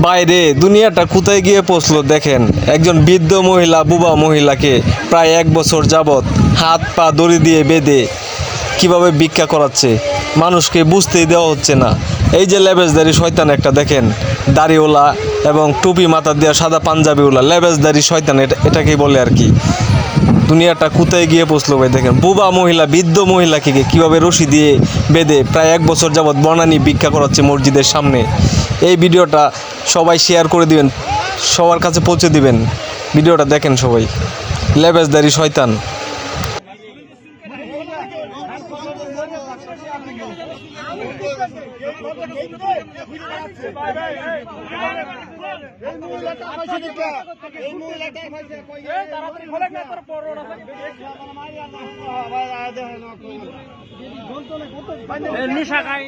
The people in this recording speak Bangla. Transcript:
বাইরে দুনিয়াটা কোথায় গিয়ে পৌঁছলো দেখেন। একজন বৃদ্ধ মহিলা বুবা মহিলাকে প্রায় 1 বছর যাবৎ হাত পা দড়ি দিয়ে বেঁধে কিভাবে ভিক্ষা করাচ্ছে, মানুষকে বুঝতেই দেওয়া হচ্ছে না। এই যে লেবেজদারি শয়তান একটা দেখেন, দাড়িওয়ালা এবং টুপি মাথা দেওয়া সাদা পাঞ্জাবিওয়ালা লেবেজদারি শয়তান, এটাকেই বলে আর কি। দুনিয়াটা কোথায় গিয়ে পৌঁছলো ভাই দেখেন। বুবা মহিলা বৃদ্ধ মহিলাকে কীভাবে রশি দিয়ে বেঁধে প্রায় 1 বছর যাবৎ বনানী ভিক্ষা করাচ্ছে মসজিদের সামনে। এই ভিডিওটা সবাই শেয়ার করে দিবেন, সবার কাছে পৌঁছে দিবেন। ভিডিওটা দেখেন সবাই। লেবেজদারি শয়তান। নিশা খায়